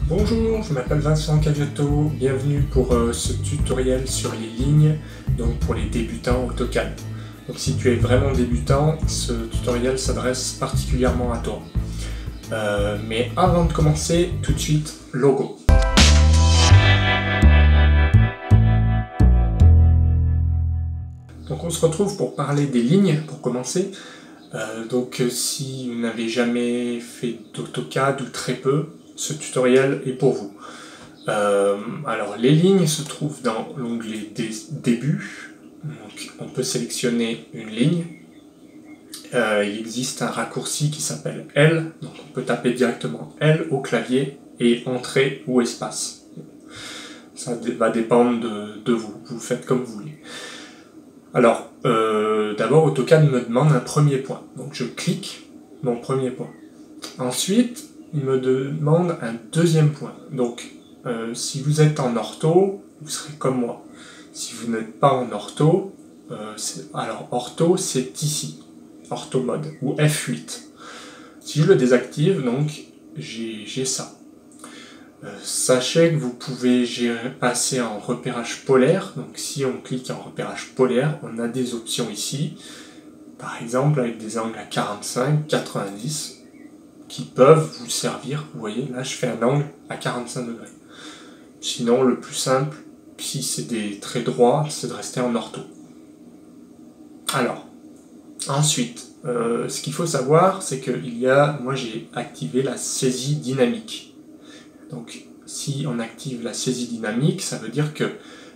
Bonjour, je m'appelle Vincent Caviotto, bienvenue pour ce tutoriel sur les lignes, donc pour les débutants AutoCAD. Donc si tu es vraiment débutant, ce tutoriel s'adresse particulièrement à toi. Mais avant de commencer, tout de suite, logo. Donc on se retrouve pour parler des lignes, pour commencer. Donc si vous n'avez jamais fait d'AutoCAD ou très peu, ce tutoriel est pour vous. Alors les lignes se trouvent dans l'onglet Début. Donc on peut sélectionner une ligne. Il existe un raccourci qui s'appelle L. Donc on peut taper directement L au clavier et Entrée ou Espace. Ça va dépendre de vous. Vous faites comme vous voulez. Alors, d'abord AutoCAD me demande un premier point. Donc je clique mon premier point. Ensuite, il me demande un deuxième point. Donc, si vous êtes en ortho, vous serez comme moi. Si vous n'êtes pas en ortho, alors ortho c'est ici, ortho mode, ou F8. Si je le désactive, donc j'ai ça. Sachez que vous pouvez passer en repérage polaire. Donc si on clique en repérage polaire, on a des options ici. Par exemple avec des angles à 45, 90, qui peuvent vous servir. Vous voyez, là je fais un angle à 45 degrés. Sinon, le plus simple, si c'est des traits droits, c'est de rester en ortho. Alors, ensuite, ce qu'il faut savoir, c'est que moi j'ai activé la saisie dynamique. Donc, si on active la saisie dynamique, ça veut dire que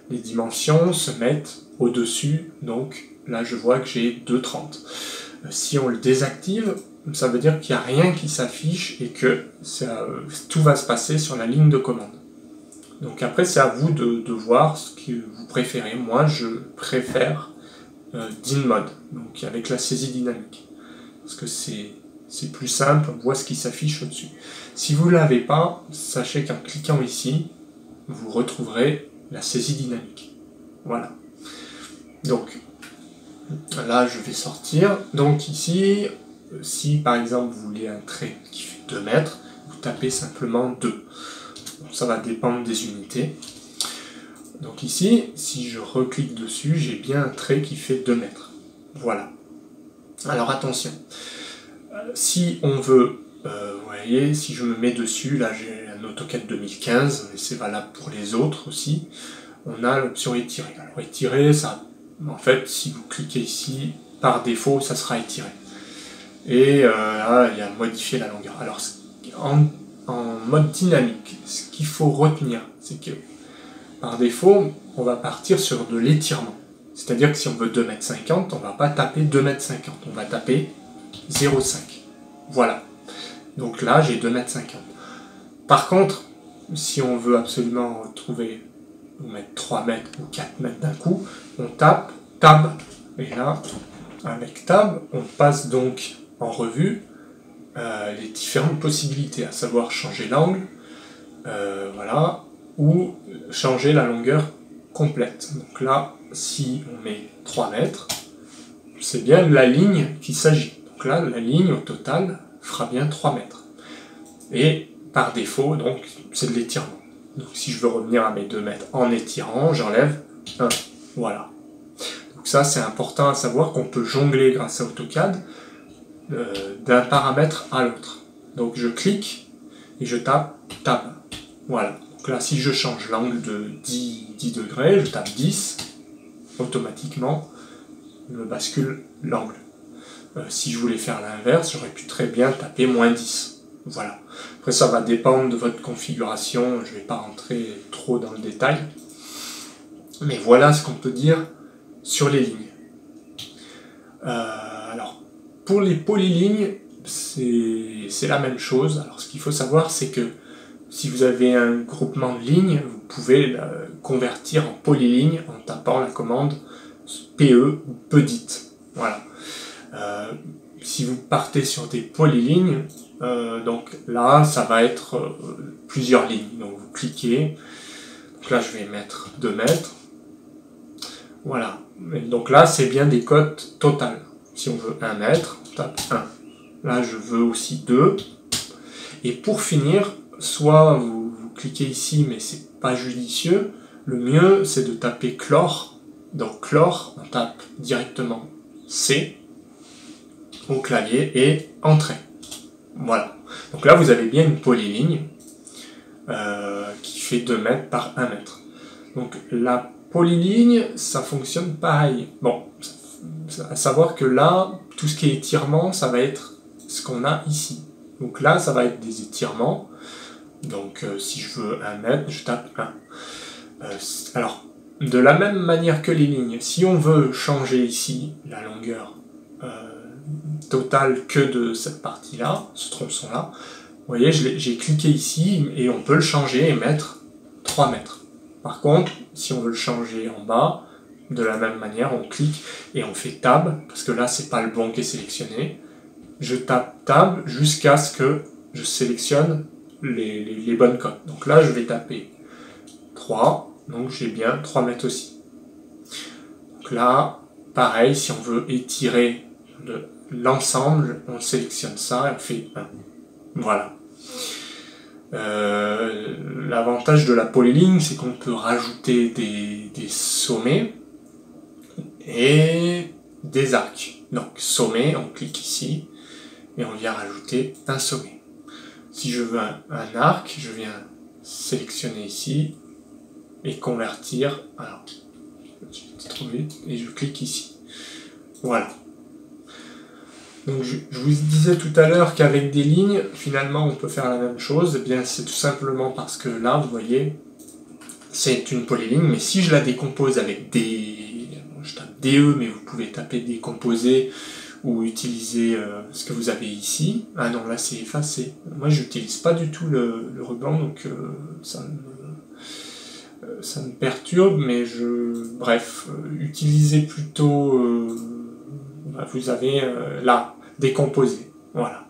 les dimensions se mettent au-dessus. Donc, là, je vois que j'ai 2,30. Si on le désactive, ça veut dire qu'il n'y a rien qui s'affiche et que tout va se passer sur la ligne de commande. Donc après, c'est à vous de voir ce que vous préférez. Moi, je préfère DynMode, donc avec la saisie dynamique. Parce que c'est plus simple, on voit ce qui s'affiche au-dessus. Si vous ne l'avez pas, sachez qu'en cliquant ici, vous retrouverez la saisie dynamique. Voilà. Donc, là, je vais sortir. Donc ici, si par exemple vous voulez un trait qui fait 2 mètres, vous tapez simplement 2. Donc, ça va dépendre des unités. Donc ici, si je reclique dessus, j'ai bien un trait qui fait 2 mètres. Voilà. Alors attention, si on veut, vous voyez, si je me mets dessus, là j'ai un AutoCAD 2015, mais c'est valable pour les autres aussi, on a l'option étirer. Alors étirer, ça, en fait, si vous cliquez ici, par défaut, ça sera étiré. Et là, il y a modifier la longueur. Alors, en mode dynamique, ce qu'il faut retenir, c'est que par défaut, on va partir sur de l'étirement. C'est-à-dire que si on veut 2,50 m, on ne va pas taper 2,50 m, on va taper 0,5 m. Voilà. Donc là, j'ai 2,50 m. Par contre, si on veut absolument retrouver ou mettre 3 mètres ou 4 mètres d'un coup, on tape Tab. Et là, avec Tab, on passe donc en revue les différentes possibilités, à savoir changer l'angle, voilà, ou changer la longueur complète. Donc là, si on met 3 mètres, c'est bien la ligne qu'il s'agit. Donc là, la ligne au total fera bien 3 mètres. Et par défaut, donc, c'est de l'étirement. Donc si je veux revenir à mes 2 mètres en étirant, j'enlève 1. Voilà. Donc ça, c'est important à savoir qu'on peut jongler grâce à AutoCAD d'un paramètre à l'autre. Donc je clique et je tape Tab. Voilà. Donc là, si je change l'angle de 10 degrés, je tape 10, automatiquement, il me bascule l'angle. Si je voulais faire l'inverse, j'aurais pu très bien taper -10. Voilà. Après, ça va dépendre de votre configuration, je ne vais pas rentrer trop dans le détail. Mais voilà ce qu'on peut dire sur les lignes. Alors, pour les polylignes, c'est la même chose. Alors, ce qu'il faut savoir, c'est que si vous avez un groupement de lignes, vous pouvez le convertir en polyligne en tapant la commande PE ou PEDIT. Voilà. Si vous partez sur des polylignes, donc là, ça va être plusieurs lignes. Donc vous cliquez. Donc là, je vais mettre 2 mètres. Voilà. Et donc là, c'est bien des cotes totales. Si on veut 1 mètre, on tape 1. Là, je veux aussi 2. Et pour finir, soit vous cliquer ici, mais c'est pas judicieux. Le mieux, c'est de taper chlore. Donc chlore, on tape directement C au clavier et Entrée. Voilà. Donc là, vous avez bien une polyligne qui fait 2 mètres par 1 mètre. Donc la polyligne, ça fonctionne pareil. Bon, à savoir que là, tout ce qui est étirement, ça va être ce qu'on a ici. Donc là, ça va être des étirements. Donc si je veux 1 mètre, je tape 1. Alors, de la même manière que les lignes, si on veut changer ici la longueur totale que de cette partie-là, ce tronçon-là, vous voyez, j'ai cliqué ici et on peut le changer et mettre 3 mètres. Par contre, si on veut le changer en bas, de la même manière, on clique et on fait Tab, parce que là, c'est pas le bon qui est sélectionné. Je tape Tab jusqu'à ce que je sélectionne les bonnes cotes. Donc là, je vais taper 3, donc j'ai bien 3 mètres aussi. Donc là, pareil, si on veut étirer l'ensemble, on sélectionne ça et on fait 1. Voilà. L'avantage de la polyligne, c'est qu'on peut rajouter des sommets et des arcs. Donc sommet, on clique ici et on vient rajouter un sommet. Si je veux un arc, je viens sélectionner ici et convertir. Alors, j'étais trop vite et je clique ici. Voilà. Donc je vous disais tout à l'heure qu'avec des lignes, finalement on peut faire la même chose. Eh bien c'est tout simplement parce que là, vous voyez, c'est une polyligne, mais si je la décompose avec des... je tape DE, mais vous pouvez taper décomposer ou utiliser ce que vous avez ici. Ah non, là c'est effacé. Moi j'utilise pas du tout le ruban, donc ça me perturbe, mais bref, utilisez plutôt... vous avez là, décomposer. Voilà.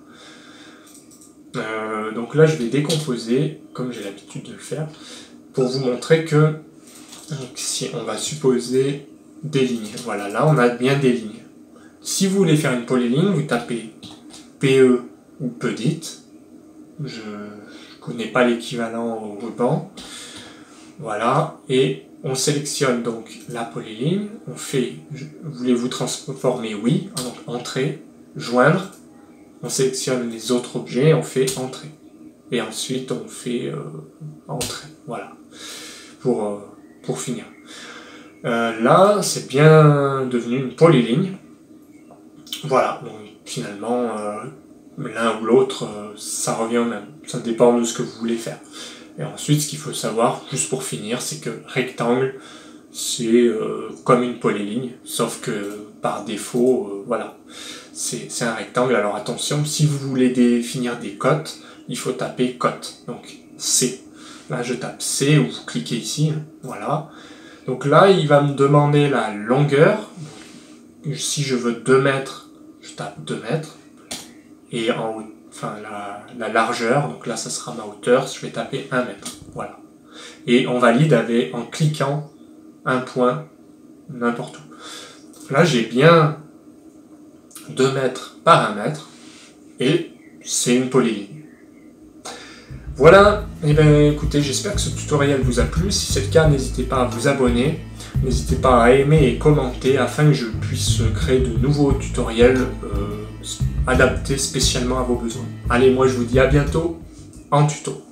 Donc là, je vais décomposer, comme j'ai l'habitude de le faire, pour vous montrer que donc, si on va supposer des lignes. Voilà, là, on a bien des lignes. Si vous voulez faire une polyligne, vous tapez PE ou PEDIT. Je ne connais pas l'équivalent au ruban. Voilà, et on sélectionne donc la polyligne, on fait, voulez-vous transformer oui, donc entrée, joindre, on sélectionne les autres objets, on fait entrée. Et ensuite on fait entrée, voilà, pour finir. Là, c'est bien devenu une polyligne. Voilà, donc finalement, l'un ou l'autre, ça revient au même, ça dépend de ce que vous voulez faire. Et ensuite, ce qu'il faut savoir, juste pour finir, c'est que rectangle, c'est comme une polyligne, sauf que par défaut, voilà, c'est un rectangle. Alors attention, si vous voulez définir des cotes, il faut taper cote, donc C. Là, je tape C, ou vous cliquez ici, voilà. Donc là, il va me demander la longueur. Si je veux 2 mètres, je tape 2 mètres. Et en haut, enfin la largeur, donc là ça sera ma hauteur, je vais taper 1 mètre, voilà. Et on valide en cliquant un point n'importe où. Là j'ai bien 2 mètres par 1 mètre, et c'est une polyligne. Voilà, et bien écoutez, j'espère que ce tutoriel vous a plu. Si c'est le cas, n'hésitez pas à vous abonner, n'hésitez pas à aimer et commenter afin que je puisse créer de nouveaux tutoriels adaptés spécialement à vos besoins. Allez, moi je vous dis à bientôt en tuto.